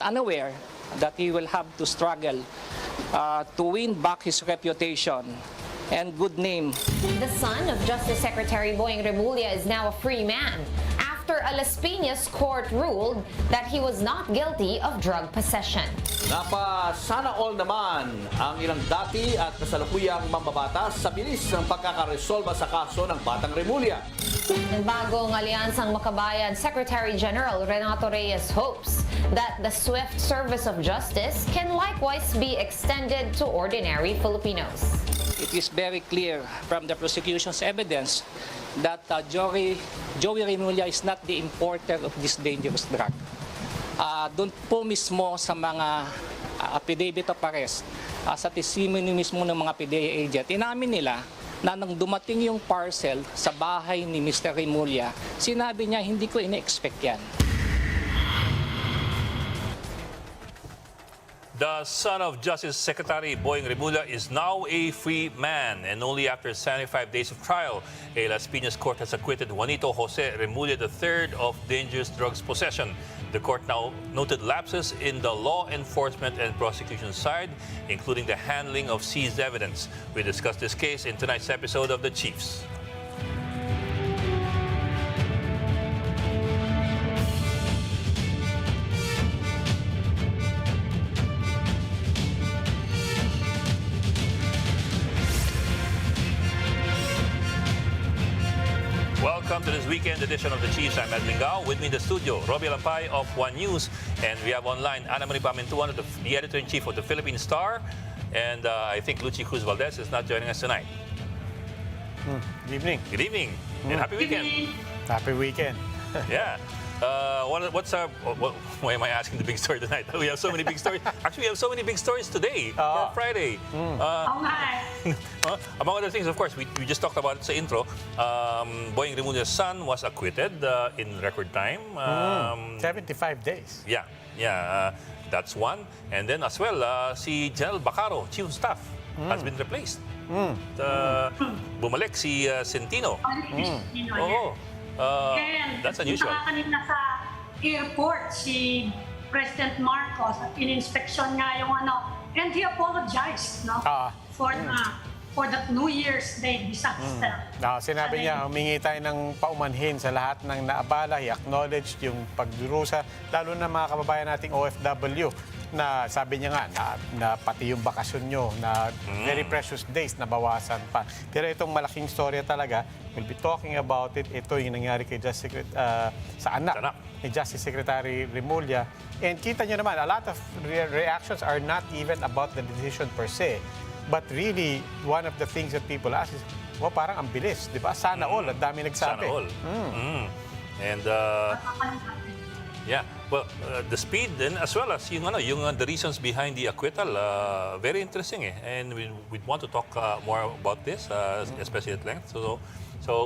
unaware that he will have to struggle to win back his reputation and good name. The son of Justice Secretary Boying Remulla is now a free man after a Las Piñas court ruled that he was not guilty of drug possession. Napasana all naman ang ilang dati at kasalukuyang mambabatas sa bilis ng pagkakaresolba sa kaso ng Batang Remulla. Ng bagong alyansang makabayan, Secretary General Renato Reyes hopes that the swift service of justice can likewise be extended to ordinary Filipinos. It is very clear from the prosecution's evidence that Joey Remulla is not the importer of this dangerous drug. Doon po mismo sa mga affidavit of arrest, sa testimony mismo ng mga PDEA agent, inamin nila na nang dumating yung parcel sa bahay ni Mr. Remulla, sinabi niya, hindi ko ina-expect yan. The son of Justice Secretary Boying Remulla is now a free man, and only after 75 days of trial, a Las Piñas court has acquitted Juanito Jose Remulla III of dangerous drugs possession. The court now noted lapses in the law enforcement and prosecution side, including the handling of seized evidence. We discussed this case in tonight's episode of The Chiefs. Welcome to this weekend edition of The Chiefs. I'm Ed Lingao. With me in the studio, Robbie Lampay of One News. And we have online Ana Marie Pamintuan, the editor-in-chief of the Philippine Star. And I think Lucy Cruz Valdez is not joining us tonight. Good evening. Good evening. And happy weekend. Happy weekend. Yeah. What's our... why am I asking the big story tonight? We have so many big stories. Actually, we have so many big stories today for Friday. Among other things, of course, we just talked about it sa intro. Boying Remulla's son was acquitted in record time. 75 days. Yeah. That's one. And then as well, si General Bacaro, Chief of Staff, has been replaced. Bumalik si Centino. Oo. That's unusual. Kanina sa airport, si President Marcos, in-inspection nga yung and he apologized for that New Year's Day disaster. Sinabi niya, humingi tayo ng paumanhin sa lahat ng naabala. He acknowledged yung pagdurusa, lalo na mga kababayan nating OFW, na sabi niya nga na pati yung bakasyon nyo na very precious days na bawasan pa. Pero itong malaking storya talaga, we'll be talking about it. Ito yung nangyari kay sa anak ni Justice Secretary Remulla. And kita nyo naman, a lot of reactions are not even about the decision per se. But really, one of the things that people ask is, parang ang bilis, di ba? Sana all, at dami nagsabi. Sana all. And yeah, well, the speed and as well as yung the reasons behind the acquittal, very interesting and we'd want to talk more about this, especially at length. So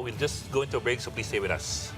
we'll just go into a break, so please stay with us.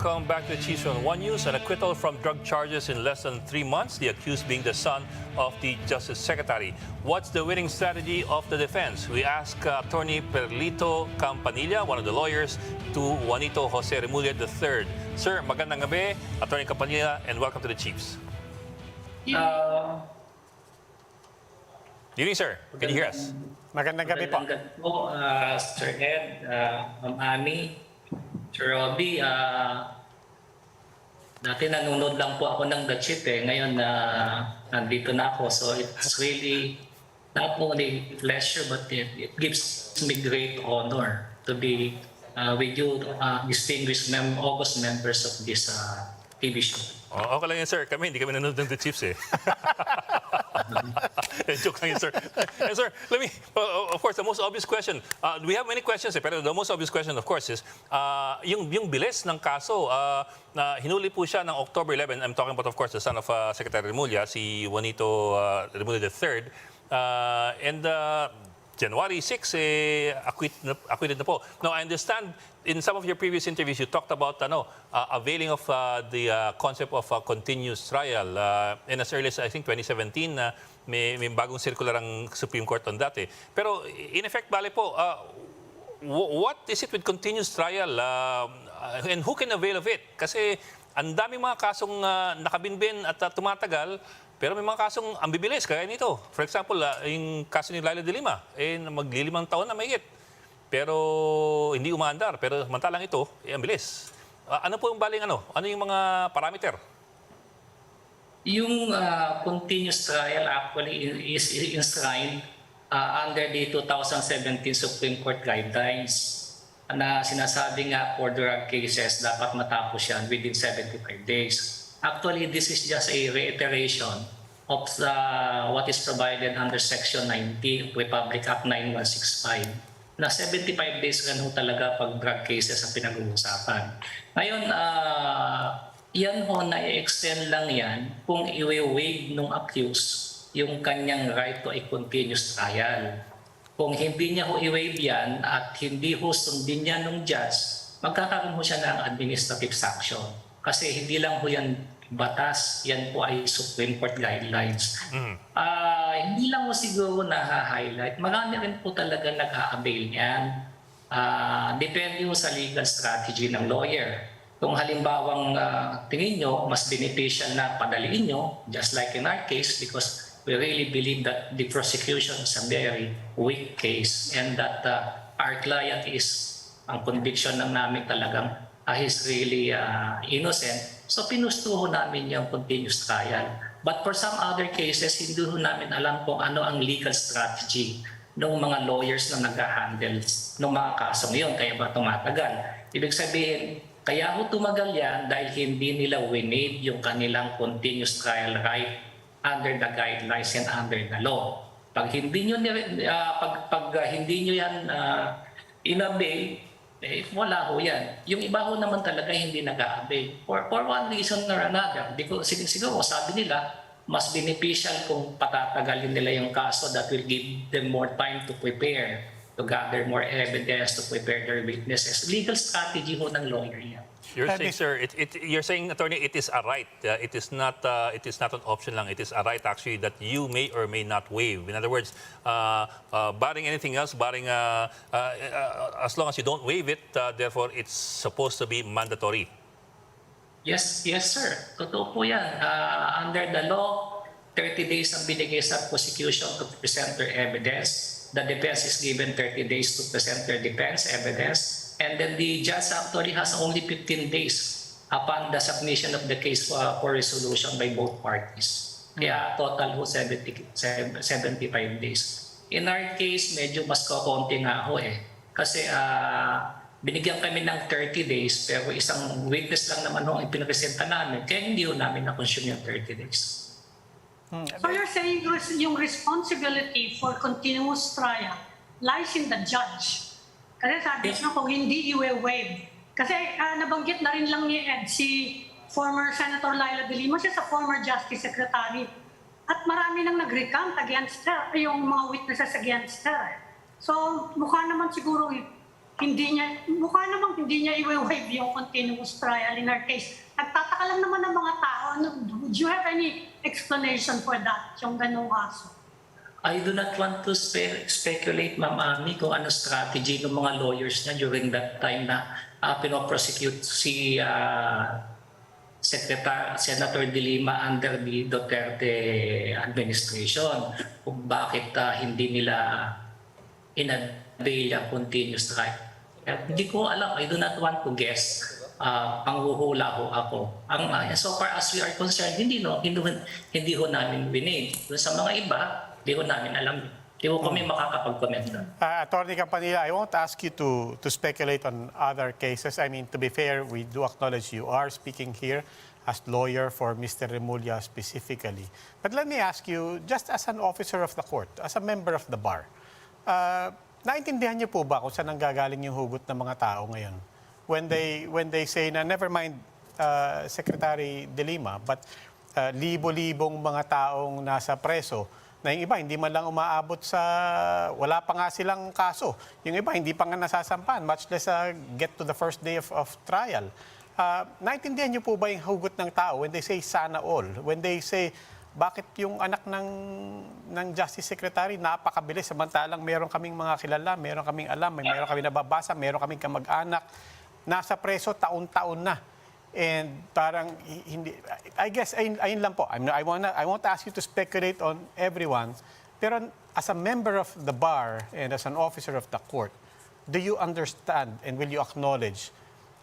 welcome back to the Chiefs on One News. An acquittal from drug charges in less than 3 months, the accused being the son of the Justice Secretary. What's the winning strategy of the defense? We ask Attorney Perlito Campanilla, one of the lawyers, to Juanito Jose Remulla III. Sir, magandang gabi, Attorney Campanilla, and welcome to the Chiefs. Evening, sir. Can you hear us? Magandang gabi po. Magandang gabi po, Sir Ed, Ma'am Ami, Sir Robbie. Dati nanonood lang po ako ng The Chief Ngayon nandito na ako. So it's really not only pleasure but it gives me great honor to be with you, distinguished August members of this TV show. Okay lang yan, sir. Hindi kami nanonood ng The Chiefs Joke lang yun, sir. And sir, let me, of course, the most obvious question. We have many questions pero the most obvious question, of course, is yung bilis ng kaso. Na hinuli po siya ng October 11. I'm talking about, of course, the son of Secretary Remulla, si Juanito Remulla III. And January 6, acquitted na po. Now, I understand in some of your previous interviews, you talked about availing of the concept of a continuous trial. And as early as, I think, 2017, may bagong circular ang Supreme Court on that. Pero, in effect, bale po, what is it with continuous trial? And who can avail of it? Kasi ang daming mga kasong nakabinbin at tumatagal, pero may mga kasong ambibilis, kaya nito. For example, yung kaso ni Laila de Lima, maglilimang taon na mahigit. Pero hindi umaandar. Pero samantalang ito, ang bilis. Ano po yung baling ano? Ano yung mga parameter? Yung continuous trial actually is enshrined under the 2017 Supreme Court guidelines na sinasabi nga for drug cases dapat matapos yan within 75 days. Actually, this is just a reiteration of what is provided under Section 90 of Republic Act 9165 na 75 days lang talaga pag drug cases ang pinag-uusapan. Ngayon, yan ho na-extend lang yan kung i-waive nung accused yung kanyang right to a continuous trial. Kung hindi niya ho i-waive yan at hindi ho sundin niya nung judge, magkakaroon ho siya ng administrative sanction. Kasi hindi lang ho yan batas, yan po ay Supreme Court guidelines. Hindi lang ho siguro na-highlight. Marami rin po talaga nag-a-avail niyan. Depende ho sa legal strategy ng lawyer. Kung halimbawang tingin nyo, mas beneficial na padaliin nyo, just like in our case, because we really believe that the prosecution is a very weak case and that our client is, ang conviction ng namin talagang he's really innocent. So pinustuho namin yung continuous trial. But for some other cases, hindi ho namin alam kung ano ang legal strategy ng mga lawyers na nag-handle ng mga kasong yun, kaya ba tumatagal. Ibig sabihin, kaya ho tumagal yan dahil hindi nila winade yung kanilang continuous trial right under the guidelines and under the law. Pag hindi nyo, hindi nyo yan inabail, wala ho yan. Yung iba ho naman talaga hindi nag-a-avail. For one reason or another. Because siguro sabi nila, mas beneficial kung patatagalin nila yung kaso that will give them more time to prepare, to gather more evidence, to prepare their witnesses. Legal strategy ho ng lawyer yan. You're saying, sir, you're saying, attorney, it is a right. It is not an option lang. It is a right actually that you may or may not waive. In other words, barring anything else, barring as long as you don't waive it, therefore it's supposed to be mandatory. Yes, sir. Totoo po yan. Under the law, 30 days ang binigay sa prosecution to present their evidence. The defense is given 30 days to present their defense evidence. And then the judge actually has only 15 days upon the submission of the case for resolution by both parties. Kaya total ho 75 days. In our case, medyo mas kakonti nga ho Kasi binigyan kami ng 30 days pero isang witness lang naman ho ang ipinresenta namin. Kaya hindi ho namin na-consume yung 30 days. So you're saying yung responsibility for continuous trial lies in the judge. Kasi sabi niyo kung hindi i-waive. Kasi nabanggit na rin lang ni Ed, si former Senator Laila de Lima, siya sa former Justice Secretary. At marami nang nag-recount against her, yung mga witnesses against her. So mukha naman siguro mukha namang hindi niya i-waive yung continuous trial in her case. Nagtataka lang naman ng mga tao, would you have any explanation for that, yung ganung kaso? I do not want to speculate, Ma'am Ami, kung ano strategy ng mga lawyers niya during that time na pinoprosecute si Senator De Lima under the Duterte administration. Kung bakit hindi nila in-avail ang continuous trial. Hindi ko alam. I do not want to guess. Panghuhula ho ako. So far as we are concerned, hindi ho namin winning. Sa mga iba, hindi ho namin alam. Hindi ho kami makakapag-comment doon. Attorney Campanilla, I won't ask you to speculate on other cases. I mean, to be fair, we do acknowledge you are speaking here as lawyer for Mr. Remulla specifically. But let me ask you, just as an officer of the court, as a member of the bar, naintindihan niyo po ba kung saan nanggagaling yung hugot ng mga tao ngayon? When they say na never mind Secretary De Lima, but libo-libong mga taong nasa preso, na yung iba hindi man lang umaabot sa, wala pa nga silang kaso. Yung iba hindi pa nga nasasampahan, much less get to the first day of trial. Naintindihan niyo po ba yung hugot ng tao when they say sana all? When they say, bakit yung anak ng Justice Secretary napakabilis samantalang meron kaming mga kilala, meron kaming alam, meron kaming nababasa, meron kaming kamag-anak, nasa preso taon-taon na. And parang hindi, I guess ayun lang po. I won't ask you to speculate on everyone, pero as a member of the bar and as an officer of the court, do you understand and will you acknowledge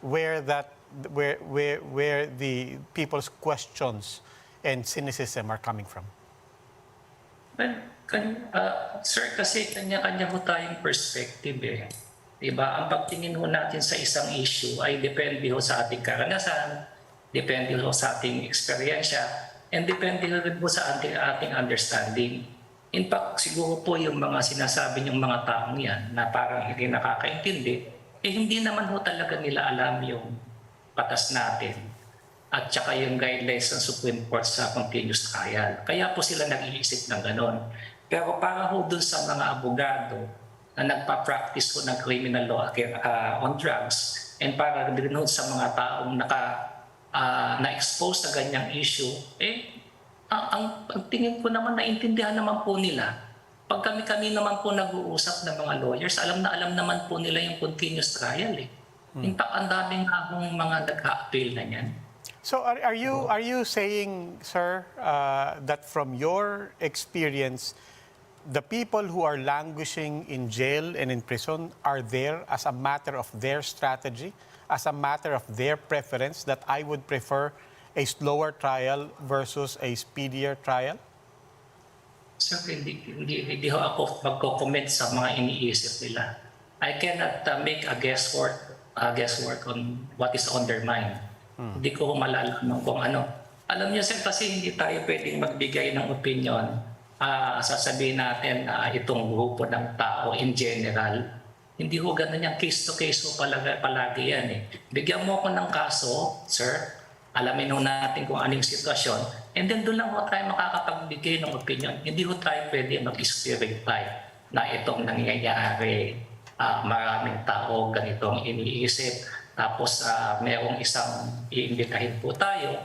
where the people's questions and cynicism are coming from? Well, sir, kasi kanya-kanya ho tayong perspective eh. Diba? Ang pagtingin ho natin sa isang issue ay depende ho sa ating karanasan, depende ho sa ating eksperyensya, and depende ho rin po sa ating understanding. In fact, siguro po yung mga sinasabi ng mga taong yan na parang hindi nakakaintindi, hindi naman ho talaga nila alam yung batas natin at saka yung guidelines ng Supreme Court sa continuous trial. Kaya po sila nag-iisip ng ganon. Pero para ho dun sa mga abogado na nagpa-practice ho ng criminal law on drugs and para din ho sa mga taong na-expose sa ganyang issue, ang tingin ko naman naintindihan naman po nila. Pag kami naman po nag-uusap ng mga lawyers, alam naman po nila yung continuous trial eh. In fact, ang daming akong mga nag-a-appeal na yan. So are you saying, sir, that from your experience, the people who are languishing in jail and in prison are there as a matter of their strategy, as a matter of their preference, that I would prefer a slower trial versus a speedier trial? Sir, hindi ho ako magko-comment sa mga iniisip nila. I cannot make a guesswork on what is on their mind. Hindi ko malalaman kung ano. Alam niyo sir, kasi hindi tayo pwedeng magbigay ng opinion. Sasabihin natin itong grupo ng tao in general. Hindi ho ganun yung case-to-case ho palagi yan eh. Bigyan mo ako ng kaso, sir. Alamin ho natin kung anong sitwasyon. And then doon lang ho tayo makakapagbigay ng opinion. Hindi ho tayo pwede mag-stereotype na itong nangyayari. Maraming tao ganitong iniisip. Tapos mayroong isang iimbitahin po tayo.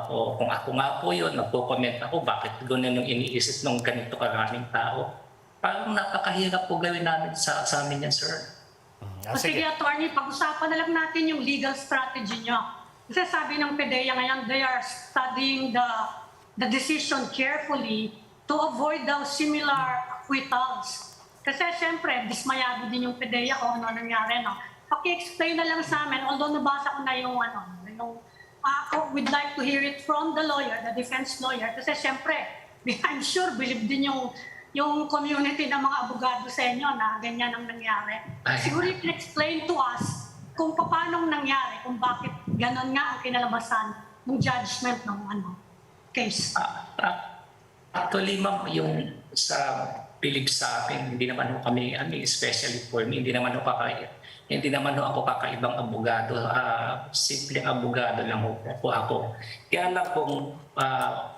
O kung ako nga po yun, magpo-comment ako bakit gano'n yung iniisip ng ganito karaming tao. Parang napakahirap po gawin namin sa amin yan, sir. Sige, attorney, pag-usapan na lang natin yung legal strategy nyo. Kasi sabi ng PDEA ngayon, they are studying the decision carefully to avoid daw similar acquittals. Kasi siyempre, dismayado din yung PDEA kung ano nangyari, no? Paki-explain na lang sa amin, although nabasa ko na yung we'd like to hear it from the lawyer, the defense lawyer, kasi siyempre, I'm sure believe din yung community ng mga abogado sa inyo na ganyan ang nangyari. Siguro you can explain to us kung paano nangyari, kung bakit ganon nga ang kinalabasan ng judgment ng case. Actually, ma'am, yung sa bilib sa akin, hindi naman kami, especially for me, hindi naman ako kakaibang abogado. Simpleng abogado lang po ako. Kaya lang kung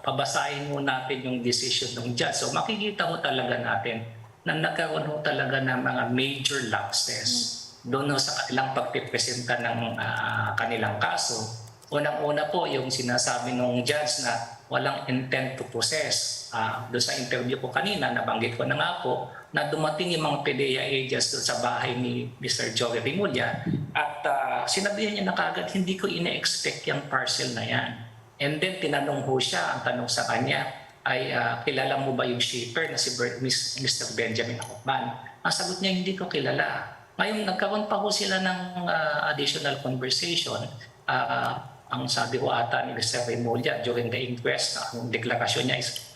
pabasahin mo natin yung decision ng judge, so makikita mo talaga natin na nagkaroon talaga ng mga major lapses doon ho sa kanilang pagpipresenta ng kanilang kaso. Unang-una po yung sinasabi ng judge na walang intent to possess. Doon sa interview ko kanina, nabanggit ko na nga po na dumating yung mga PDEA agents doon sa bahay ni Mr. Joey Remulla at sinabihan niya na kagad, hindi ko ine-expect yung parcel na yan. And then tinanong ho siya, ang tanong sa kanya ay kilala mo ba yung shipper na si Mr. Benjamin Hoffman? Ang sagot niya, hindi ko kilala. Ngayon, nagkaroon pa ho sila ng additional conversation. Ang sabi ko ata ni Mr. Remulla during the inquest, ang deklarasyon niya is,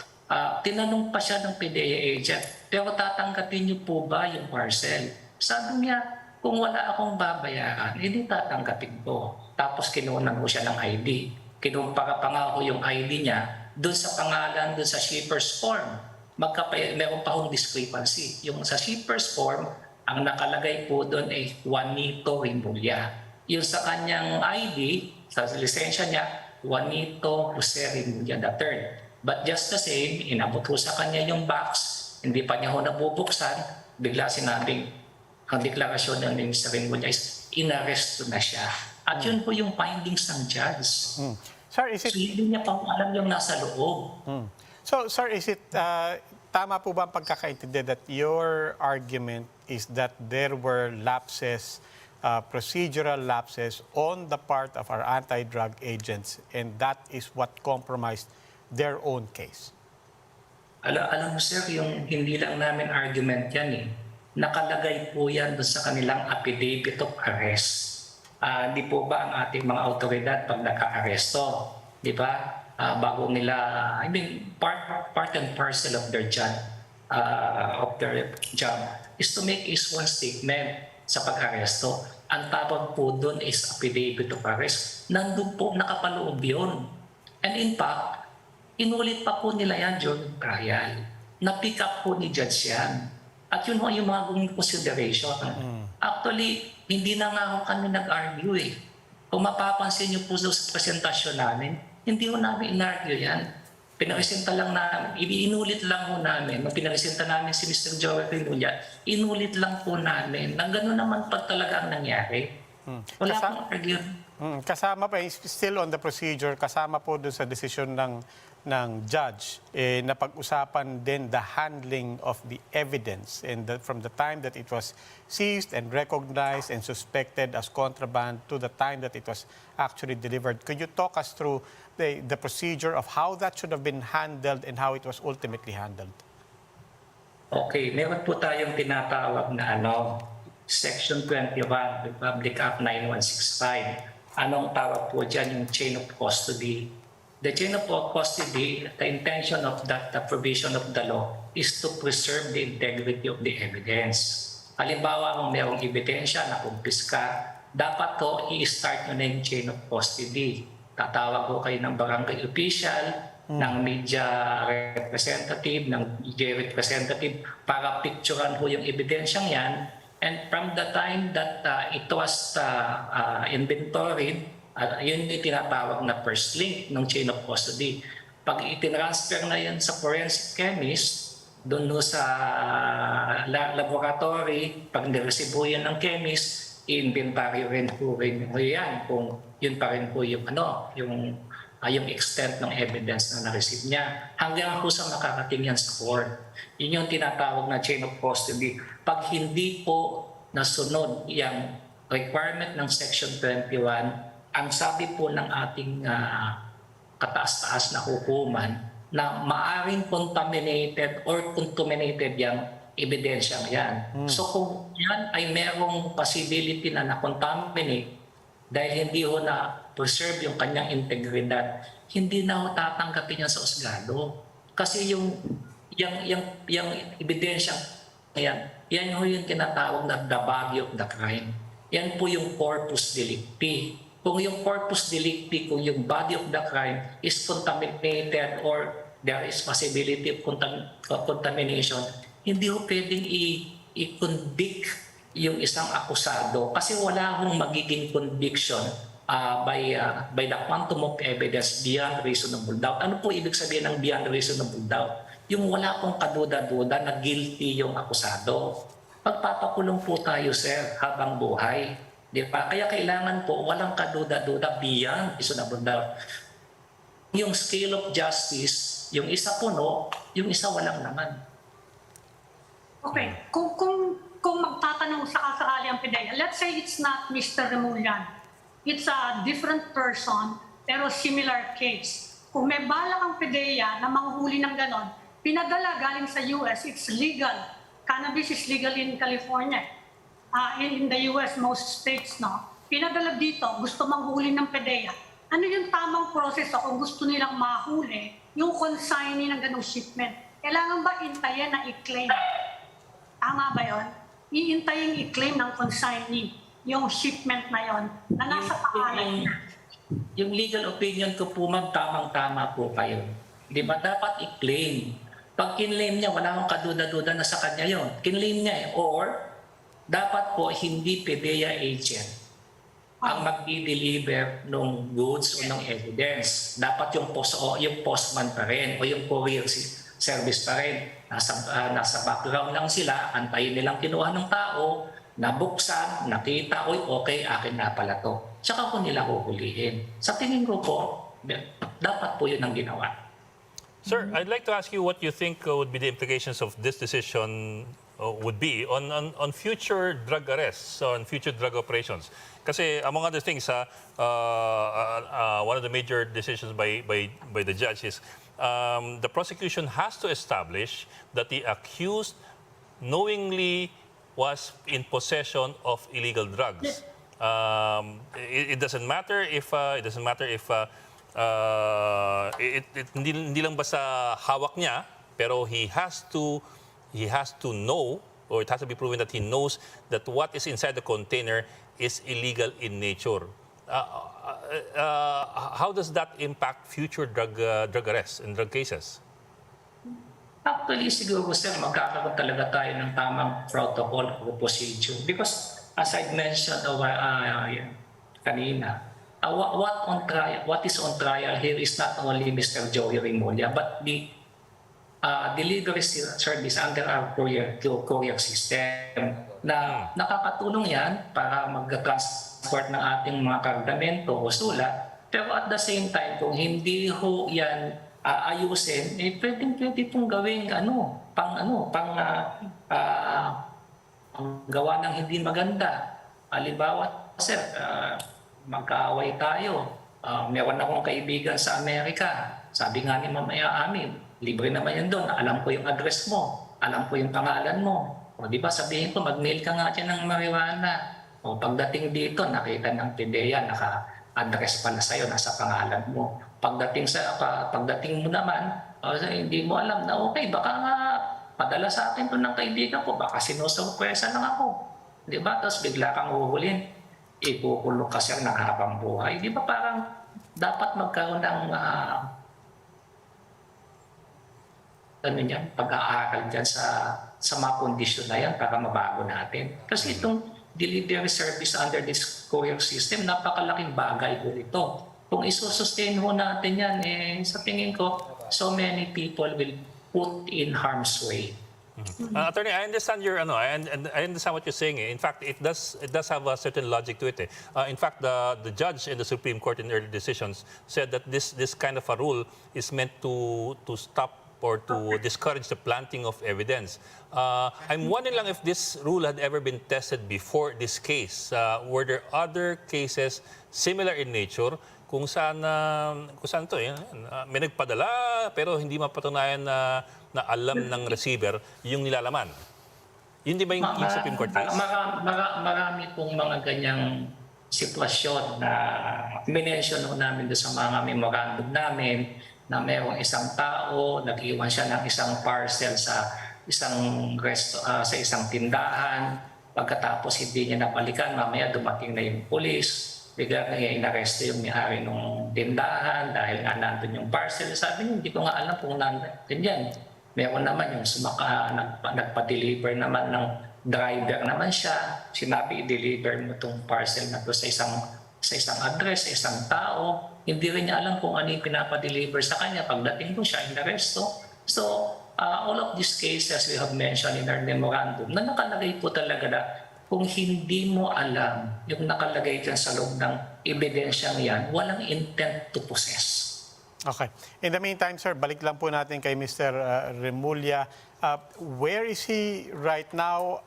tinanong pa siya ng PDEA agent, pero tatanggapin niyo po ba yung parcel? Sabi niya, kung wala akong babayaran, hindi tatanggapin ko. Tapos kinunan ko siya ng ID. Kinumpara pa nga ako yung ID niya doon sa pangalan, doon sa shipper's form. Meron pa akong discrepancy. Yung sa shipper's form, ang nakalagay po doon ay Juanito Remulla. Yung sa kanyang ID, sa lisensya niya, Juanito Jose Remulla III. But just the same, inabot ko sa kanya yung box, hindi pa niya ho nabubuksan, bigla sinabing, ang deklarasyon ng Mr. Remulla is, inaresto na siya. At yun po yung findings ng judge. Sir, is it... So hindi niya pa alam yung nasa loob. So, sir, is it... tama po ba ang pagkakaintindi that your argument is that there were lapses, procedural lapses on the part of our anti-drug agents and that is what compromised their own case? Alam mo sir, yung hindi lang namin argument yan eh. Nakalagay po yan doon sa kanilang affidavit of arrest. Di po ba ang ating mga autoridad pag naka-aresto, di ba? Bago nila, I mean, part and parcel of their job is to make a sworn statement sa pag-aresto. Ang tawag po doon is affidavit of arrest. Nandun po, nakapaloob yun. And in fact, inulit pa po nila yan during trial. Na-pick up po ni Judge yan. At yun yung mga consideration. Actually, hindi na nga ako kami nag-argue eh. Kung mapapansin niyo po sa presentasyon namin, hindi ko namin in-argue yan. Pinaresenta lang namin, inulit lang po namin. Nung pinaresenta namin si Mr. Joey Remulla, inulit lang po namin na gano'n naman pag talaga ang nangyari. Wala akong argue. Kasama pa, still on the procedure, kasama po doon sa desisyon ng judge, na pag-usapan din the handling of the evidence and from the time that it was seized and recognized and suspected as contraband to the time that it was actually delivered. Could you talk us through the procedure of how that should have been handled and how it was ultimately handled? Okay, meron po tayong tinatawag na Section 21, Republic Act 9165. Anong tawag po dyan? Yung chain of custody. The chain of custody, the intention of that the provision of the law is to preserve the integrity of the evidence. Halimbawa, kung mayroong ebidensya na kumpiska, dapat to i-start nyo na yung chain of custody. Tatawag ko kayo ng barangay official, ng media representative, ng DJ representative, para picturean ho yung ebidensyang yan. And from the time that it was inventoried, yun yung tinatawag na first link ng chain of custody. Pag itinransfer na yan sa forensic chemist, doon sa laboratory, pag niresibo yan ng chemist, i-inventory rin po yan kung yun pa rin po yung, yung extent ng evidence na na-receive niya. Hanggang po sa makakating yan sa court. Yun yung tinatawag na chain of custody. Pag hindi po nasunod yung requirement ng Section 21, ang sabi po ng ating kataas-taas na hukuman na maaring contaminated or contaminated yung ebidensyang yan. So kung yan ay merong possibility na na-contaminate dahil hindi ho na-preserve yung kanyang integridad, hindi na ho tatanggapin yan sa usgado. Kasi yung ebidensyang yan ho yung tinatawag na the body of the crime. Yan po yung corpus delicti. Kung yung corpus delicti, kung yung body of the crime is contaminated or there is possibility of contamination, hindi ho pwedeng i-convict yung isang akusado kasi wala hong magiging conviction by the quantum of evidence beyond reasonable doubt. Ano po ibig sabihin ng beyond reasonable doubt? Yung wala pong kaduda-duda na guilty yung akusado. Pagpapakulong po tayo, sir, habang buhay. Di ba? Kaya kailangan po walang kaduda-duda beyond reasonable doubt. Yung scale of justice, yung isa puno, yung isa walang naman. Okay, kung magtatanong sa kasakali ang PIDEA, let's say it's not Mr. Remulla. It's a different person, pero similar case. Kung may balak ang PIDEA na manghuli ng ganon, pinadala galing sa US, it's legal. Cannabis is legal in California. In the US, most states, no? Pinadala dito, gusto manghuli ng PIDEA. Ano yung tamang proseso kung gusto nilang mahuli yung consignee ng ganong shipment? Kailangan ba intayin na i-claim? Tama ba yun? Iintayin i-claim ng consignee yung shipment na yon na nasa pangalan niya. Yung legal opinion ko po, tamang-tama po kayo. Di ba dapat i-claim? Pag kinlaim niya, wala akong kaduda-duda na sa kanya yon. Kinlaim niya Or, dapat po hindi PIDEA agent ang magdi-deliver ng goods o ng evidence. Dapat yung postman pa rin o yung courier service pa rin. Nasa background lang sila, antayin nilang kinuha ng tao, nabuksan, nakita, okay, akin na pala to. Tsaka ko nila huhulihin. Sa tingin ko po, dapat po yun ang ginawa. Sir, I'd like to ask you what you think would be the implications of this decision would be on future drug arrests, on future drug operations. Kasi among other things, one of the major decisions by the judge is the prosecution has to establish that the accused knowingly was in possession of illegal drugs. It doesn't matter if hindi lang basta hawak niya, pero he has to know, or it has to be proven that he knows that what is inside the container is illegal in nature. How does that impact future drug arrests and drug cases? Actually, siguro sir, magkakaroon talaga tayo ng tamang protocol o procedure. Because as I mentioned kanina, what is on trial here is not only Mr. Joey Remulla, but the delivery service under our courier system na nakakatulong yan para mag-transport ng ating mga kargamento o sulat. Pero at the same time, kung hindi ho yan ayusin, pwede pong gawing gawa ng hindi maganda. Halimbawa, sir, magkaaway tayo. Meron akong kaibigan sa Amerika. Sabi nga ni mamaya amin, libre naman yan doon. Alam ko yung address mo. Alam ko yung pangalan mo. O di ba sabihin ko, mag-mail ka nga dyan ng marijuana. O pagdating dito, nakita ng PIDEA, naka-address pala sa'yo, nasa pangalan mo. Pagdating mo naman, hindi mo alam na okay, baka nga padala sa akin to ng kaibigan ko, baka sinusurpresa lang ako. Di ba? Tapos bigla kang uhulin, ikukulong ka siya ng habang buhay. Di ba parang dapat magkaroon ng pag-aaral dyan sa mga kondisyon na yan para mabago natin. Kasi itong delivery service under this courier system, napakalaking bagay po ito. Kung isusustain ho natin yan, sa tingin ko, so many people will put in harm's way. Attorney, I understand I understand what you're saying. In fact, it does have a certain logic to it. In fact, the judge in the Supreme Court in early decisions said that this kind of a rule is meant to stop or to discourage the planting of evidence. I'm wondering lang if this rule had ever been tested before this case. Were there other cases similar in nature kung saan to may nagpadala pero hindi mapatunayan na alam ng receiver yung nilalaman? Yun di ba yung Supreme Court case? Marami pong mga ganyang sitwasyon na minention namin doon sa mga memorandum namin na mayroong isang tao, nag-iwan siya ng isang parcel sa isang tindahan. Pagkatapos hindi niya napalikan, mamaya dumating na yung pulis. Bigla niya inaresto yung may-ari ng tindahan dahil nga nandun yung parcel. Sabi niya, hindi ko nga alam kung nandun yan. Meron naman yung nagpa-deliver naman ng driver naman siya. Sinabi, i-deliver mo itong parcel na to sa isang address, sa isang tao. Hindi rin niya alam kung ano yung pinapa-deliver sa kanya. Pagdating ko siya, inaresto. So, all of these cases we have mentioned in our memorandum na nakalagay po talaga na kung hindi mo alam yung nakalagay dyan sa loob ng ebidensyang yan, walang intent to possess. Okay. In the meantime, sir, balik lang po natin kay Mr. Remulla. Where is he right now?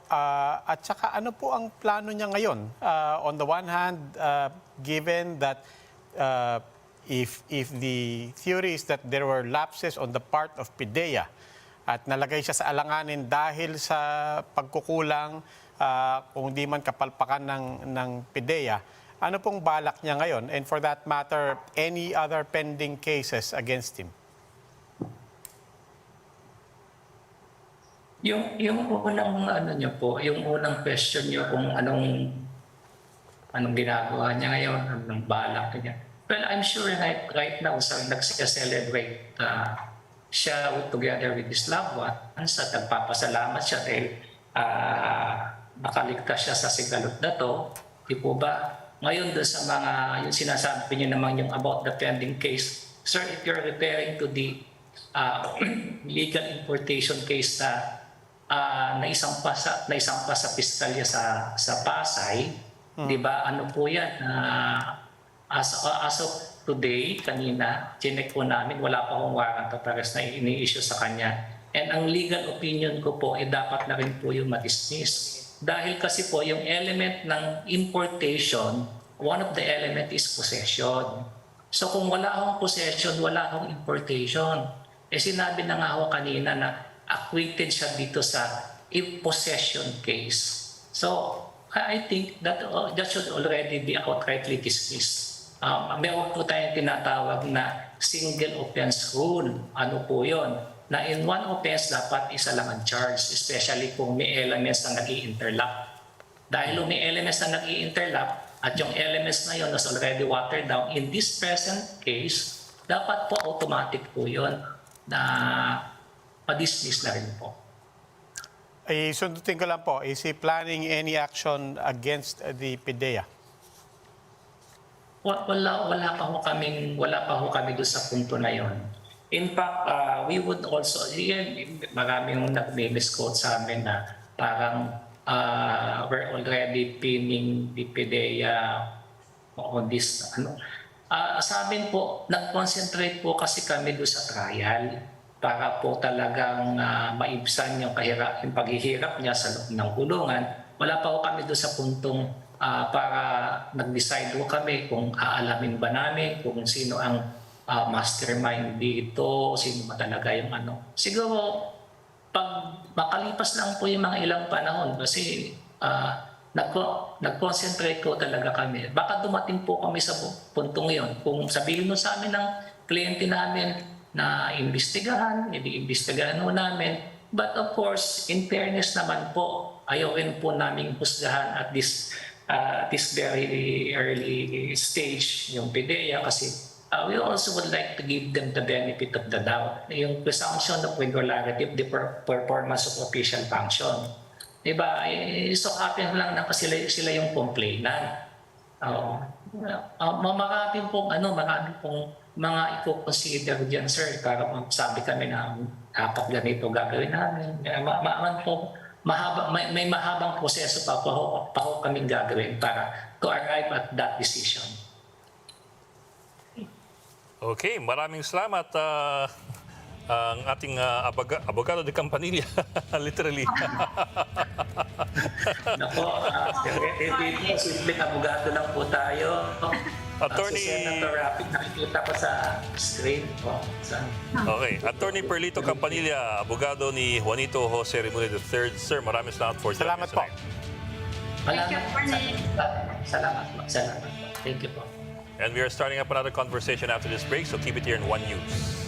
At saka ano po ang plano niya ngayon? On the one hand, given that if the theory is that there were lapses on the part of PIDEA at nalagay siya sa alanganin dahil sa pagkukulang kung di man kapalpakan ng PIDEA, ano pong balak niya ngayon? And for that matter, any other pending cases against him? Yung unang ano niyo po, yung unang question niyo kung anong ginagawa niya ngayon, anong balak niya. Well, I'm sure right now nagsi-celebrate siya together with his loved ones at nagpapasalamat siya dahil nakaligtas siya sa sigalot na to. Di po ba? Ngayon doon sa mga yung sinasabi niyo naman yung about the pending case, sir, if you're referring to the legal importation case na isang pa sa piskalya sa Pasay, di ba? Ano po yan? As of today, kanina, chinek po namin, wala pa akong warrant of arrest na ini-issue sa kanya. And ang legal opinion ko po, dapat na rin po yung ma-dismiss. Dahil kasi po, yung element ng importation, one of the element is possession. So kung wala akong possession, wala akong importation. Sinabi na nga ako kanina na acquitted siya dito sa possession case. So I think that should already be outrightly dismissed. Meron po tayong tinatawag na single offense rule. Ano po yun? Na in one offense dapat isa lang ang charge, especially kung may elements na nag-i-interlock. Dahil may elements na nag-i-interlock at yung elements na yun is already watered down, in this present case, dapat po automatic po yun na pa-dismiss na rin po. Sundutin ko lang po, is he planning any action against the PIDEA? Wala pa ho kami doon sa punto na yon. In fact, we would also, maraming nag-misquote sa amin na parang we're already pinning the PIDEA on this. Sa amin po, nag-concentrate po kasi kami doon sa trial para po talagang maibsan yung paghihirap niya sa loob ng kulungan. Wala pa po kami doon sa puntong para nag-decide po kami kung aalamin ba namin kung sino ang mastermind dito, sino ba talaga yung ano. Siguro, pag makalipas lang po yung mga ilang panahon kasi nag-concentrate ko talaga kami. Baka dumating po kami sa puntong yon. Kung sabihin mo sa amin ng kliyente namin na imbestigahan, i-imbestigahan mo namin. But of course, in fairness naman po, ayaw rin po namin husgahan at this very early stage yung PIDEA kasi we also would like to give them the benefit of the doubt. Yung presumption of regularity of the performance of official function. Diba? So happen lang na kasi sila yung complainant. Marami pong mga i-consider dyan, sir. Para sabi kami na dapat ganito gagawin namin. May mahabang proseso pa ho kaming gagawin para to arrive at that decision. Okay, maraming salamat ang ating abogado de Campanilla, literally. Nako, simpleng abogado lang po tayo. Attorney... Senator Rapid, nakikita ko sa screen po. Okay, Attorney Perlito Campanilla, abogado ni Juanito Jose Remulla III. Sir, maraming salamat for joining us tonight. Salamat po. Thank you po. And we are starting up another conversation after this break, so keep it here in One News.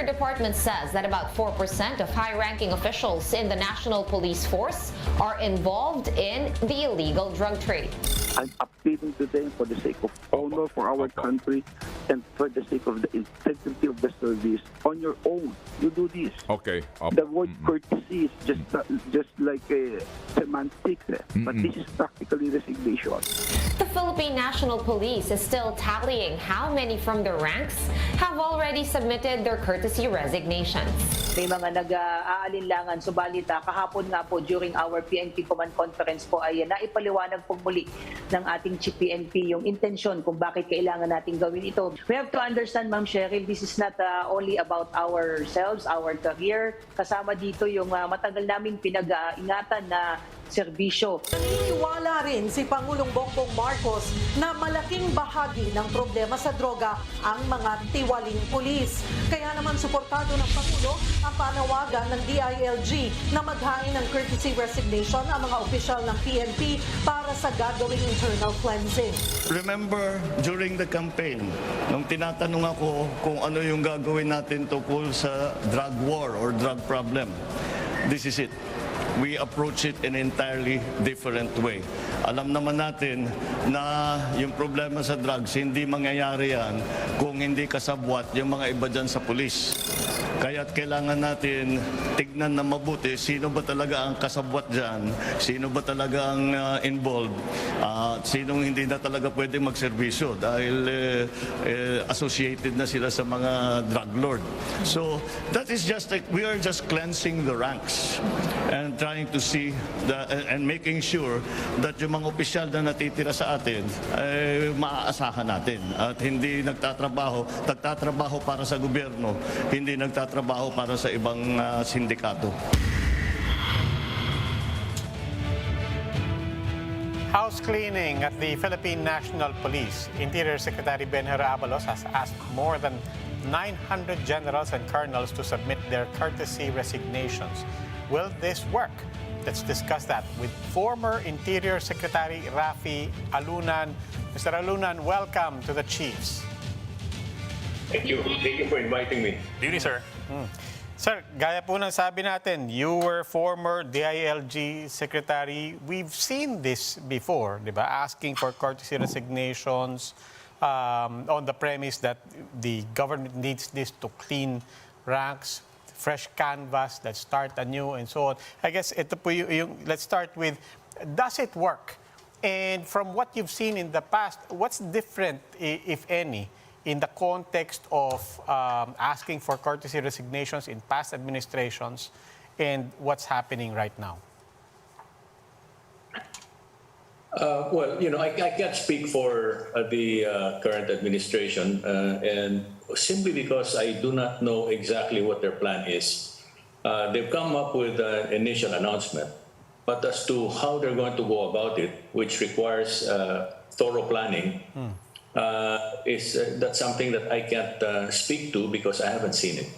Interior Department says that about 4% of high-ranking officials in the National Police Force are involved in the illegal drug trade. I'm appealing to them for the sake of honor for our country and for the sake of the integrity of the service. On your own, you do this. Okay. The word courtesy is just like semantics, but this is practically resignation. The Philippine National Police is still tallying how many from the ranks have already submitted their courtesy resignations. May mga nag-aalinlangan, subalit kahapon nga po during our PNP Command Conference po ay naipaliwanag po muli ng ating Chief PNP yung intensyon kung bakit kailangan natin gawin ito. We have to understand, Ma'am Cheryl, this is not only about ourselves, our career. Kasama dito yung matagal naming pinag-ingatan na serbisyo. Naniniwala rin si Pangulong Bongbong Marcos na malaking bahagi ng problema sa droga ang mga tiwaling pulis. Kaya naman suportado ng Pangulo ang panawagan ng DILG na maghain ng courtesy resignation ang mga opisyal ng PNP para sa gagawing internal cleansing. Remember, during the campaign, nung tinatanong ako kung ano yung gagawin natin tungkol sa drug war or drug problem, this is it. We approach it in an entirely different way. Alam naman natin na yung problema sa drugs, hindi mangyayari yan kung hindi kasabwat yung mga iba dyan sa pulis. Kaya't kailangan natin tignan na mabuti sino ba talaga ang kasabwat dyan, sino ba talaga ang involved, sinong hindi na talaga pwede magserbisyo dahil associated na sila sa mga drug lord. So that is just like, we are just cleansing the ranks and trying to see and making sure that yung mga opisyal na natitira sa atin ay maaasahan natin at hindi nagtatrabaho para sa gobyerno, hindi nagtatrabaho para sa ibang sindikato. House cleaning at the Philippine National Police. Interior Secretary Benhur Abalos has asked more than 900 generals and colonels to submit their courtesy resignations. Will this work? Let's discuss that with former Interior Secretary Rafi Alunan. Mr. Alunan, welcome to the Chiefs. Thank you. Thank you for inviting me. Good evening, sir. Sir, gaya po ng sabi natin, you were former DILG Secretary. We've seen this before, di ba? Asking for courtesy resignations on the premise that the government needs this to clean ranks, fresh canvas, let's start anew, and so on. I guess ito po let's start with, does it work? And from what you've seen in the past, what's different, if any, in the context of asking for courtesy resignations in past administrations and what's happening right now? Well, I can't speak for the current administration, and simply because I do not know exactly what their plan is. They've come up with an initial announcement, but as to how they're going to go about it, which requires thorough planning, that's something that I can't speak to because I haven't seen it.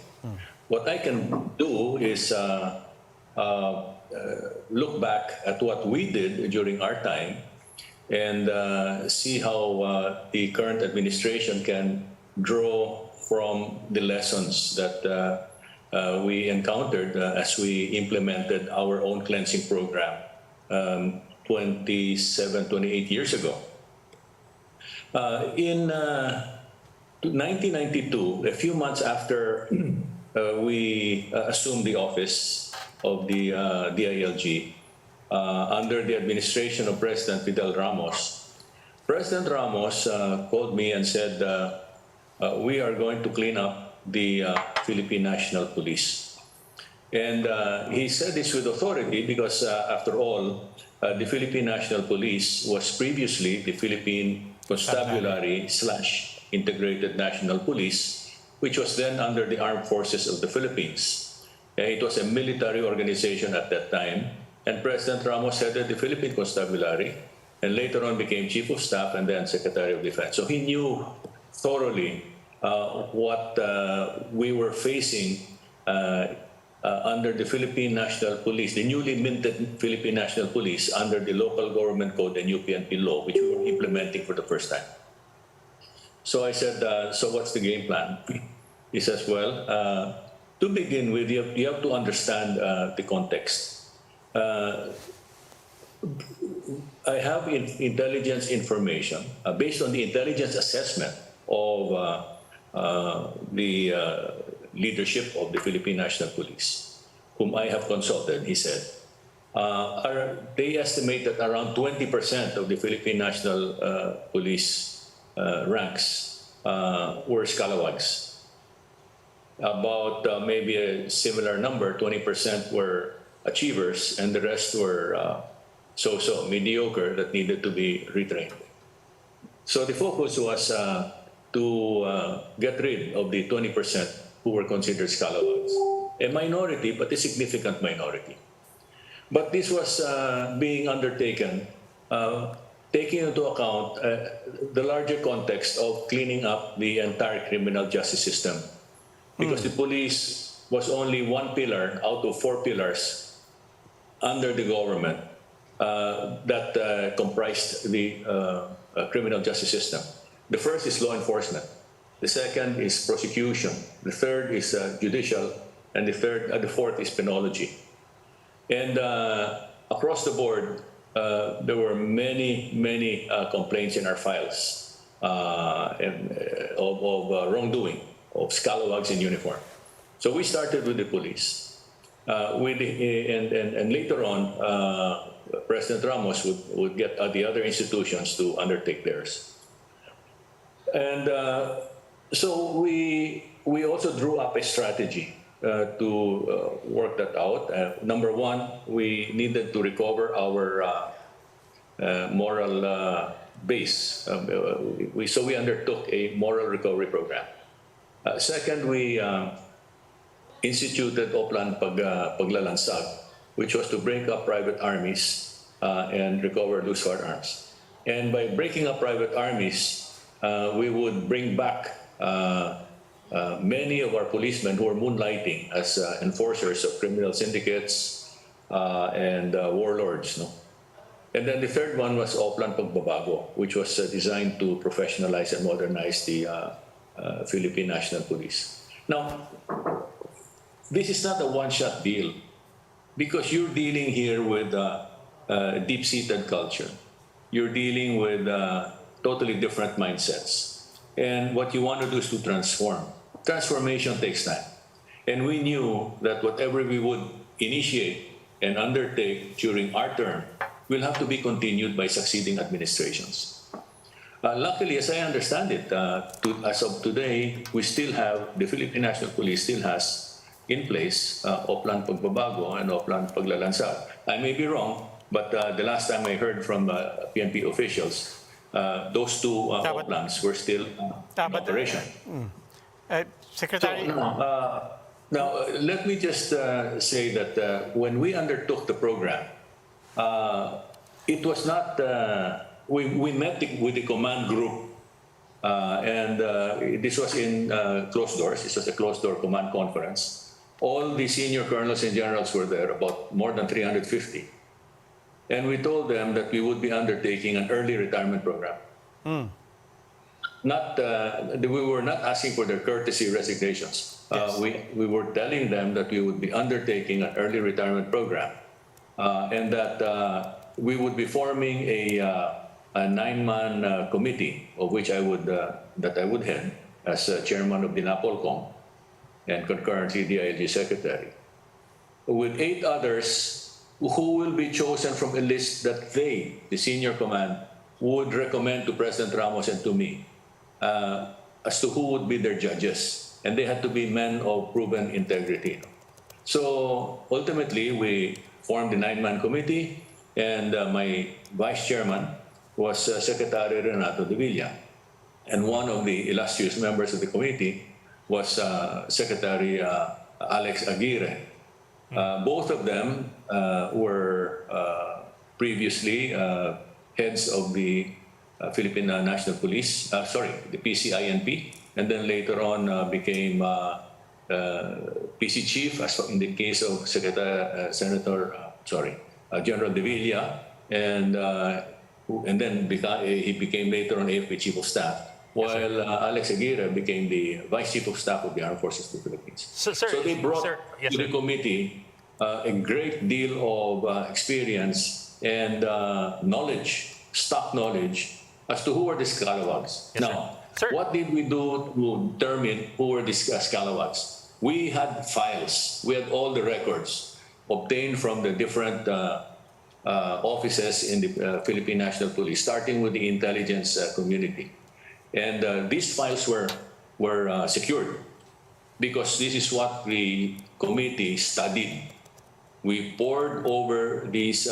What I can do is look back at what we did during our time and see how the current administration can draw from the lessons that we encountered as we implemented our own cleansing program 28 years ago. In 1992, a few months after we assumed the office of the DILG, under the administration of President Fidel Ramos, President Ramos called me and said, we are going to clean up the Philippine National Police. And he said this with authority because, after all, the Philippine National Police was previously the Philippine Constabulary/Integrated National Police, which was then under the Armed Forces of the Philippines. It was a military organization at that time, and President Ramos headed the Philippine Constabulary, and later on became Chief of Staff and then Secretary of Defense. So he knew thoroughly what we were facing under the Philippine National Police, the newly minted Philippine National Police under the Local Government Code and UPNP law, which we were implementing for the first time. So I said, so what's the game plan? is as well, to begin with, you have to understand the context. I have intelligence information based on the intelligence assessment of the leadership of the Philippine National Police, whom I have consulted. He said, they estimate that around 20% of the Philippine National Police ranks were scalawags. About maybe a similar number, 20% were achievers, and the rest were so-so, mediocre, that needed to be retrained. So the focus was to get rid of the 20% who were considered scalawags. A minority, but a significant minority. But this was being undertaken, taking into account the larger context of cleaning up the entire criminal justice system. Because the police was only one pillar out of 4 pillars under the government that comprised the criminal justice system. The first is law enforcement. The second is prosecution. The third is judicial. And the fourth is penology. And across the board, there were many complaints in our files of wrongdoing, of scalawags in uniform. So we started with the police. And later on, President Ramos would get the other institutions to undertake theirs. And so we also drew up a strategy to work that out. Number one, we needed to recover our moral base. So we undertook a moral recovery program. Second, we instituted Oplan Paglalansag, which was to break up private armies and recover loose firearms. And by breaking up private armies, we would bring back many of our policemen who were moonlighting as enforcers of criminal syndicates and warlords. No? And then the third one was Oplan Pagbabago, which was designed to professionalize and modernize the Philippine National Police. Now, this is not a one-shot deal because you're dealing here with a deep-seated culture. You're dealing with totally different mindsets. And what you want to do is to transform. Transformation takes time. And we knew that whatever we would initiate and undertake during our term will have to be continued by succeeding administrations. Luckily, as I understand it, as of today, we still have, the Philippine National Police still has in place Oplan Pagbabago and Oplan Paglalansag. I may be wrong, but the last time I heard from PNP officials, those two Oplans were still in operation. Secretary. So, now, let me just say that when we undertook the program, it was not, we met with the command group, and this was in closed doors. This was a closed-door command conference. All the senior colonels and generals were there, about more than 350. And we told them that we would be undertaking an early retirement program. We were not asking for their courtesy resignations. Yes. We were telling them that we would be undertaking an early retirement program, and that we would be forming a 9-man committee, of which I would head as chairman of the NAPOLCOM and concurrently the ILG secretary, with 8 others who will be chosen from a list that they, the senior command, would recommend to President Ramos and to me as to who would be their judges. And they had to be men of proven integrity. So ultimately, we formed the 9-man committee, and my vice chairman was Secretary Renato de Villa. And one of the illustrious members of the committee was Secretary Alex Aguirre. Both of them were previously heads of the Philippine National Police, the PCINP, and then later on became PC chief, as in the case of General De Villa, and then he became later on AFP chief of staff. while Alex Aguirre became the Vice Chief of Staff of the Armed Forces of the Philippines. Sir, So they brought yes, to the committee a great deal of experience and knowledge, stock knowledge, as to who were these scalawags. Yes, Now, sir. what did we do to determine who were these scalawags? We had files. We had all the records obtained from the different offices in the Philippine National Police, starting with the intelligence community. And these files were secured because this is what the committee studied. We pored over these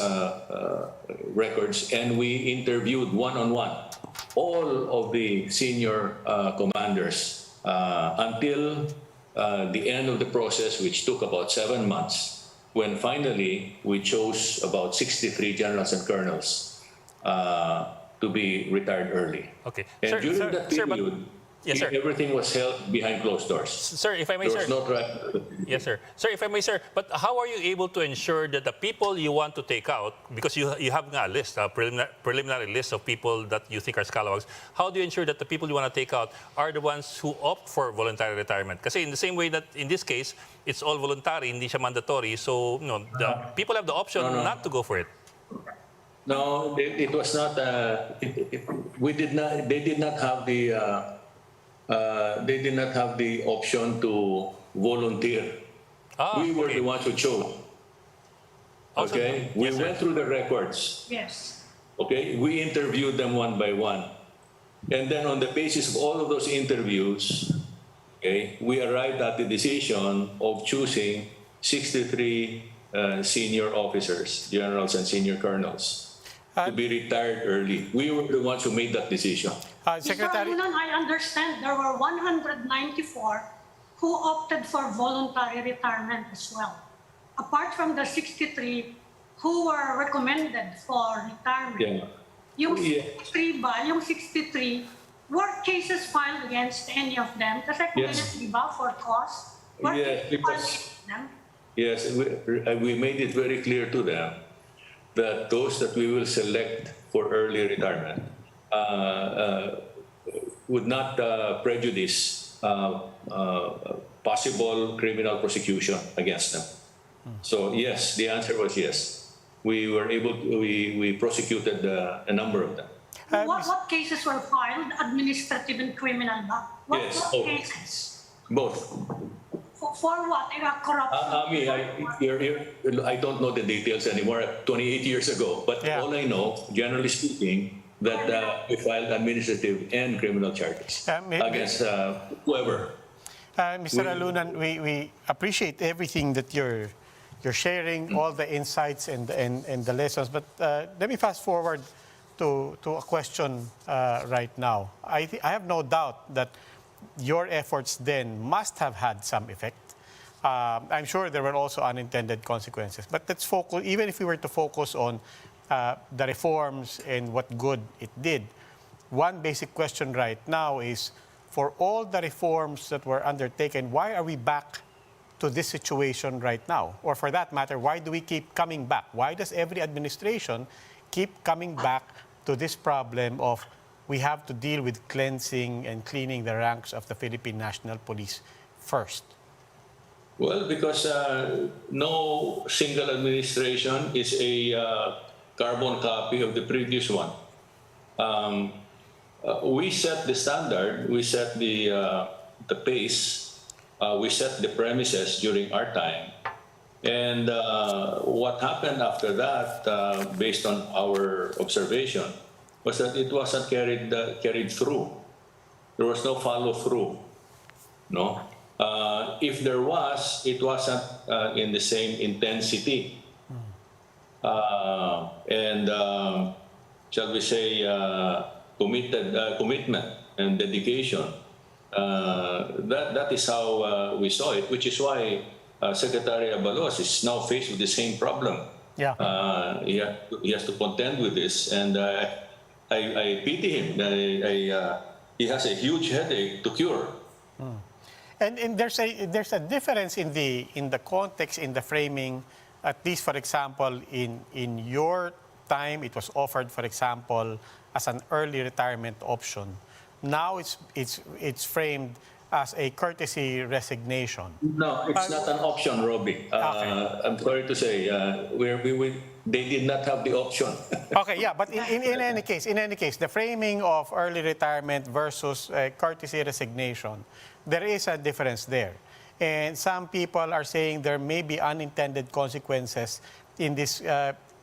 records and we interviewed one-on-one all of the senior commanders until the end of the process, which took about 7 months, when finally we chose about 63 generals and colonels to be retired early. Okay. And Sir, during sir, that sir, period, yes, sir. everything was held behind closed doors. Sir, if I may, There was sir. no trial. Yes, sir. Sir, if I may, sir, but how are you able to ensure that the people you want to take out, because you have a list, a preliminary list of people that you think are scalawags, how do you ensure that the people you want to take out are the ones who opt for voluntary retirement? Kasi in the same way that in this case, it's all voluntary, hindi siya mandatory, so the people have the option not to go for it. No, it was not. We did not. They did not have the. They did not have the option to volunteer. We were the ones who chose. Also, Okay, we yes, sir. went through the records. Yes. Okay, we interviewed them one by one, and then on the basis of all of those interviews, okay, we arrived at the decision of choosing 63 senior officers, generals, and senior colonels to be retired early. We were the ones who made that decision. Secretary, I understand there were 194 who opted for voluntary retirement as well. Apart from the 63 who were recommended for retirement. Yeah. Yung 63 ba, yung 63, were cases filed against any of them? Kasi kung di ba, for cause? Were Yes, cases filed because against them? yes, we made it very clear to them that those that we will select for early retirement would not prejudice possible criminal prosecution against them. So yes, the answer was yes. We were able to, we prosecuted a number of them. What cases were filed? Administrative and criminal ba? What cases? Both. For what? Corruption? I don't know the details anymore. 28 years ago, but all I know, generally speaking, that we filed administrative and criminal charges against whoever. Mr. Alunan, we appreciate everything that you're sharing, all the insights and the lessons. But let me fast forward to a question right now. I have no doubt that your efforts then must have had some effect. I'm sure there were also unintended consequences. But let's focus, even if we were to focus on the reforms and what good it did, one basic question right now is, for all the reforms that were undertaken, why are we back to this situation right now? Or for that matter, why do we keep coming back? Why does every administration keep coming back to this problem of we have to deal with cleansing and cleaning the ranks of the Philippine National Police first? Well, because no single administration is a carbon copy of the previous one. We set the standard, we set the pace, we set the premises during our time. And what happened after that, based on our observation, was that it wasn't carried through. There was no follow-through. No? If there was, it wasn't in the same intensity. And shall we say, commitment and dedication. That is how we saw it, which is why Secretary Abalos is now faced with the same problem. Yeah. He has to contend with this, and I pity him. He has a huge headache to cure. And there's a difference in the context, in the framing. At least, for example, in your time, it was offered, for example, as an early retirement option. Now it's framed as a courtesy resignation. No, it's not an option, Robbie. I'm sorry to say, they did not have the option. Okay, yeah, but in any case, the framing of early retirement versus courtesy resignation, there is a difference there. And some people are saying there may be unintended consequences in this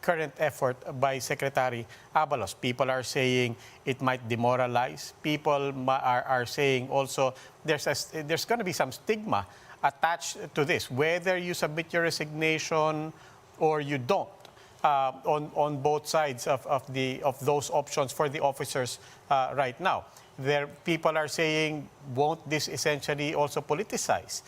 current effort by Secretary Abalos. People are saying it might demoralize. People are saying also there's going to be some stigma attached to this, whether you submit your resignation or you don't. On both sides of those options for the officers right now. People are saying, won't this essentially also politicize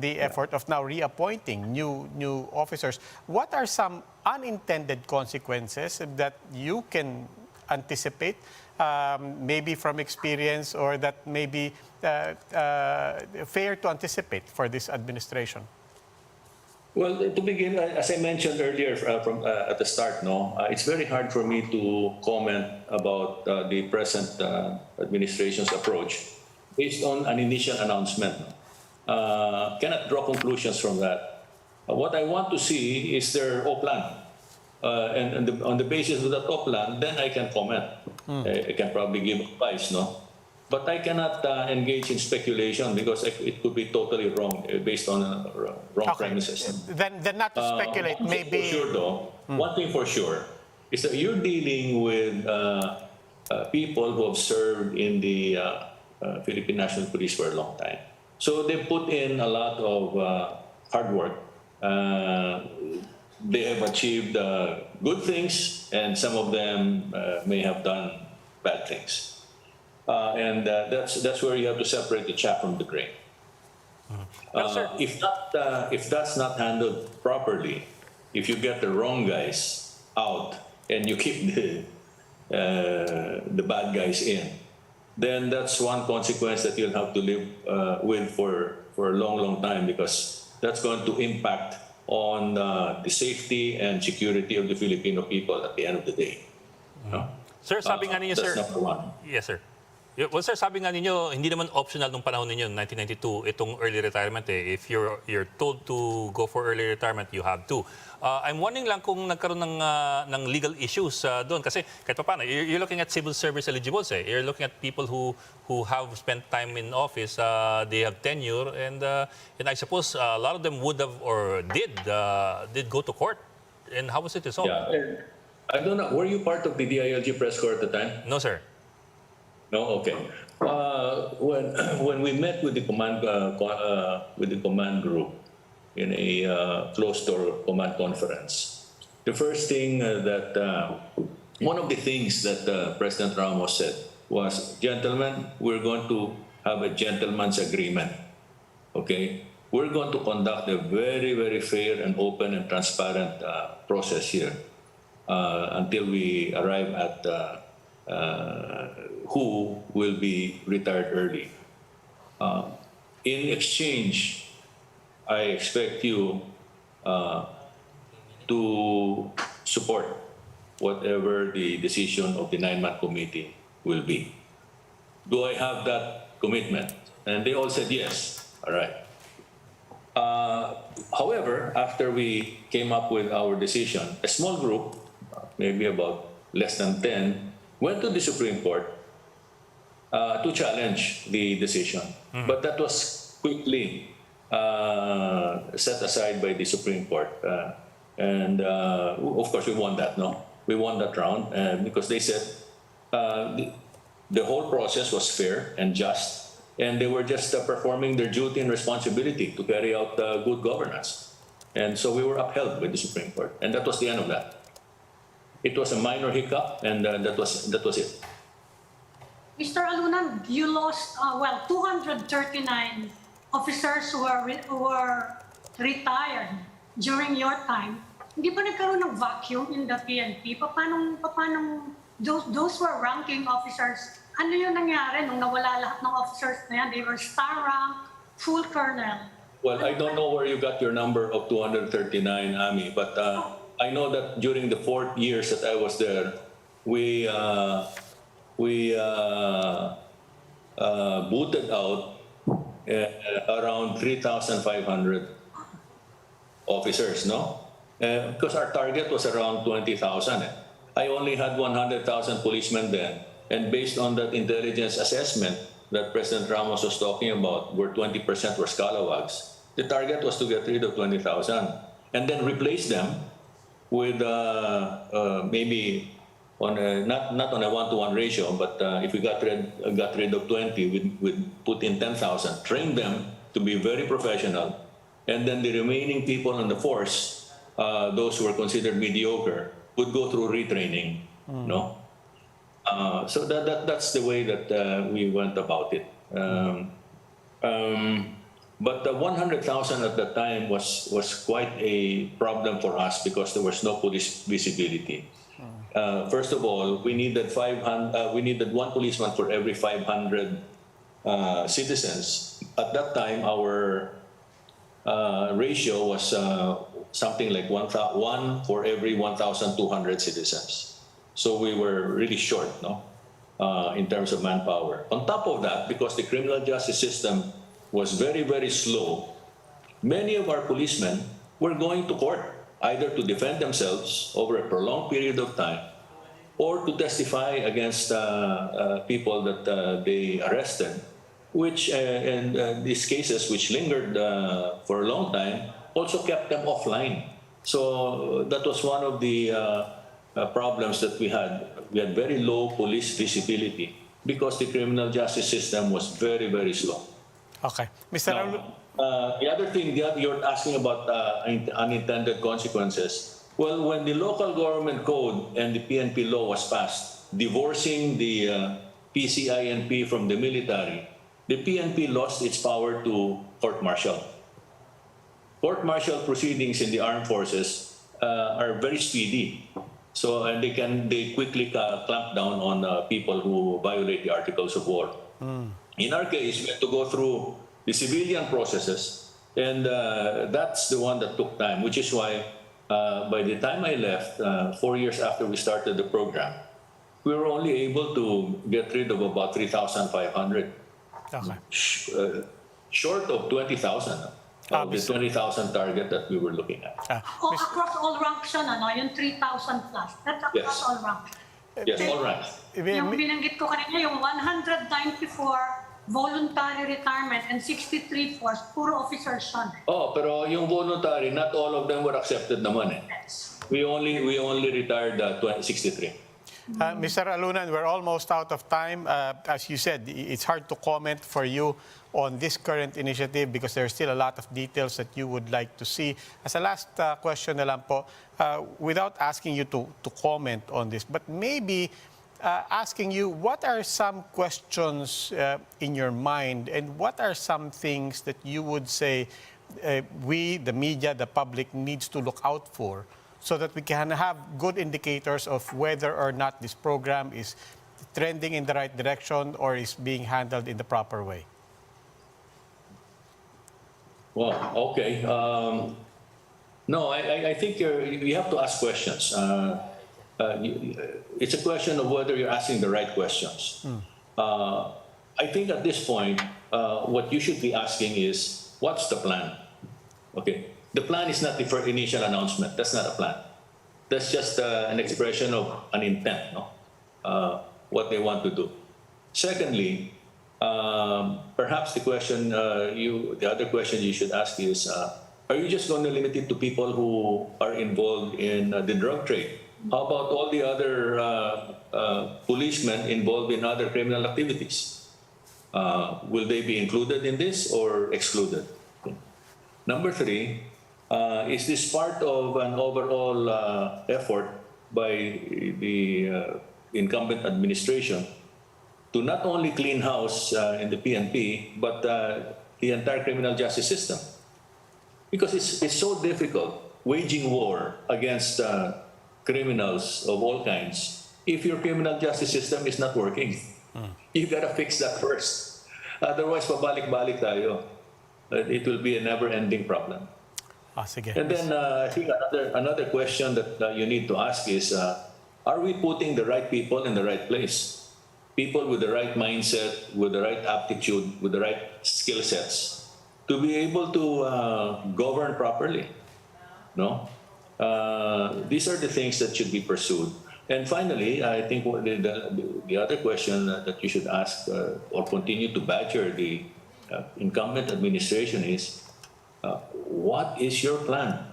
the effort of now reappointing new officers? What are some unintended consequences that you can anticipate, maybe from experience, or that may be fair to anticipate for this administration? Well, to begin, as I mentioned earlier at the start, it's very hard for me to comment about the present administration's approach based on an initial announcement. Cannot draw conclusions from that. What I want to see is their O plan. And on the basis of that O plan, then I can comment. I can probably give advice, But I cannot engage in speculation because it could be totally wrong based on wrong premises. Then not to speculate, maybe. For sure, though, one thing for sure is that you're dealing with people who have served in the Philippine National Police for a long time. So they put in a lot of hard work. They have achieved good things, and some of them may have done bad things. And that's where you have to separate the chaff from the grain. If that's not handled properly, if you get the wrong guys out and you keep the bad guys in, then that's one consequence that you'll have to live with for a long time, because that's going to impact on the safety and security of the Filipino people at the end of the day. Sir, sabi nga ninyo, sir. That's number one. Yes, sir. Well, sir, sabi nga ninyo, hindi naman optional nung panahon ninyo, 1992, itong early retirement. If you're told to go for early retirement, you have to. I'm wondering lang kung nagkaroon ng legal issues doon. Kasi kahit pa paano, you're looking at civil service eligibles. You're looking at people who have spent time in office, they have tenure, and I suppose a lot of them would have or did go to court. And how was it resolved? Yeah, I don't know. Were you part of the DILG press corps at the time? No, sir. No, okay. When we met with the command group in a closed-door command conference, the first thing one of the things that President Ramos said was, "Gentlemen, we're going to have a gentleman's agreement. Okay, we're going to conduct a very, very fair and open and transparent process here until we arrive at." Who will be retired early. In exchange, I expect you to support whatever the decision of the 9-man committee will be. Do I have that commitment? And they all said yes. All right. However, after we came up with our decision, a small group, maybe about less than 10, went to the Supreme Court to challenge the decision. But that was quickly set aside by the Supreme Court. And of course, we won that, We won that round because they said the whole process was fair and just, and they were just performing their duty and responsibility to carry out good governance. And so we were upheld by the Supreme Court. And that was the end of that. It was a minor hiccup, and that was it. Mr. Alunan, you lost 239 officers who were retired during your time. Hindi ba nagkaroon ng vacuum in the PNP? Paano those were ranking officers? Ano yung nangyari nung nawala lahat ng officers na yan? They were star rank, full colonel. Well, I don't know where you got your number of 239, Ami, but I know that during the 4 years that I was there, we booted out around 3,500 officers, no? Because our target was around 20,000. I only had 100,000 policemen then, and based on that intelligence assessment that President Ramos was talking about, where 20% were scalawags, the target was to get rid of 20,000 and then replace them with maybe on a, not on a 1-to-1 ratio, but if we got rid of 20, we'd put in 10,000, train them to be very professional, and then the remaining people on the force, those who were considered mediocre, would go through retraining. No, so that's the way that we went about it. But the 100,000 at that time was quite a problem for us because there was no police visibility. First of all, we needed 500. We needed one policeman for every 500 citizens. At that time, our ratio was something like 1 for every 1,200 citizens. So we were really short, no, in terms of manpower. On top of that, because the criminal justice system was very, very slow, many of our policemen were going to court, either to defend themselves over a prolonged period of time or to testify against people that they arrested, which in these cases, which lingered for a long time, also kept them offline. So that was one of the problems that we had. We had very low police visibility because the criminal justice system was very, very slow. Okay. Mr. The other thing you're asking about unintended consequences. Well, when the local government code and the PNP law was passed, divorcing the PCINP from the military, the PNP lost its power to court-martial. Court-martial proceedings in the armed forces are very speedy. So, and they quickly clamp down on people who violate the Articles of War. In our case, we had to go through the civilian processes, and that's the one that took time, which is why by the time I left, 4 years after we started the program, we were only able to get rid of about 3,500. Okay. Short of 20,000, the 20,000 target that we were looking at. Across all ranks yun, ano? Yung 3,000 plus. That's across all ranks. Yes, all ranks. Yung binanggit ko kanina, yung 194 voluntary retirement and 63 force, puro officers yun. Oh, pero yung voluntary, not all of them were accepted naman eh. Yes. We only retired 63. Mr. Alunan, we're almost out of time. As you said, it's hard to comment for you on this current initiative because there's still a lot of details that you would like to see. As a last question na lang po, without asking you to comment on this, but maybe asking you, what are some questions in your mind and what are some things that you would say we, the media, the public, needs to look out for so that we can have good indicators of whether or not this program is trending in the right direction or is being handled in the proper way? Well, okay. No, I think you have to ask questions. It's a question of whether you're asking the right questions. I think at this point, what you should be asking is, what's the plan? Okay. The plan is not the first initial announcement. That's not a plan. That's just an expression of an intent, no? What they want to do. Secondly, perhaps the question, the other question you should ask is, are you just going to limit it to people who are involved in the drug trade? How about all the other policemen involved in other criminal activities? Will they be included in this or excluded? Number three, is this part of an overall effort by the incumbent administration to not only clean house in the PNP, but the entire criminal justice system? Because it's so difficult waging war against criminals of all kinds if your criminal justice system is not working. You gotta fix that first. Otherwise, pabalik-balik tayo. It will be a never-ending problem. And then I think another question that you need to ask is, are we putting the right people in the right place? people with the right mindset, with the right aptitude, with the right skill sets to be able to govern properly. No? These are the things that should be pursued. And finally, I think the other question that you should ask or continue to badger the incumbent administration is, what is your plan?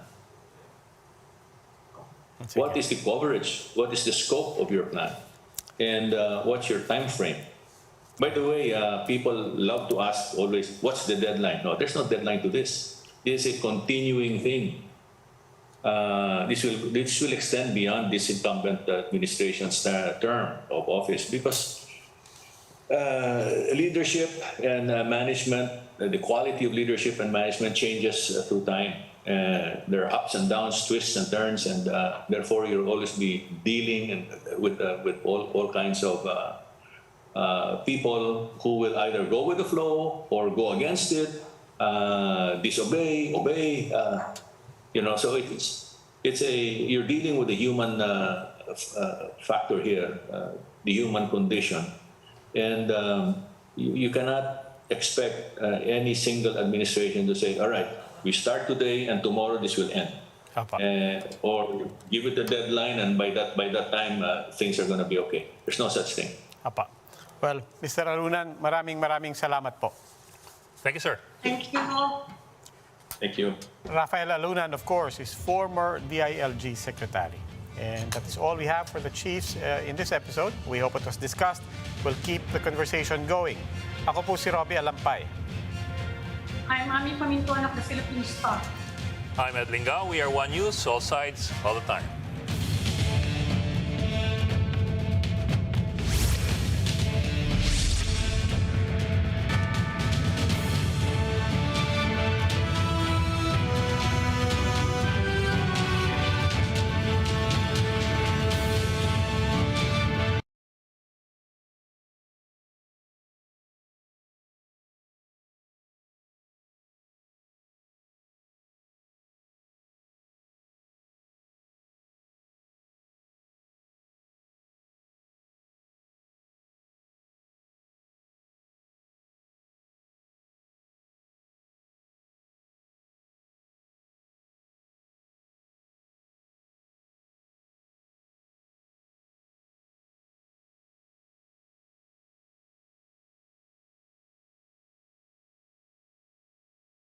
What is the coverage? What is the scope of your plan? And what's your time frame? By the way, people love to ask always, what's the deadline? No, there's no deadline to this. This is a continuing thing. This will extend beyond this incumbent administration's term of office, because leadership and management, the quality of leadership and management changes through time. There are ups and downs, twists and turns, and therefore you'll always be dealing with all kinds of people who will either go with the flow or go against it, disobey, obey. So you're dealing with the human factor here, the human condition, and you cannot expect any single administration to say, all right, we start today and tomorrow this will end. Or give it a deadline and by that time things are going to be okay. There's no such thing. Well, Mr. Alunan, maraming salamat po. Thank you, sir. Thank you. Thank you. Rafael Alunan, of course, is former DILG Secretary. And that is all we have for the Chiefs in this episode. We hope it was discussed. We'll keep the conversation going. Ako po si Robbie Alampay. I'm Ami Pamintuan of the Philippine Star. I'm Ed Lingao. We are One News, all sides, all the time.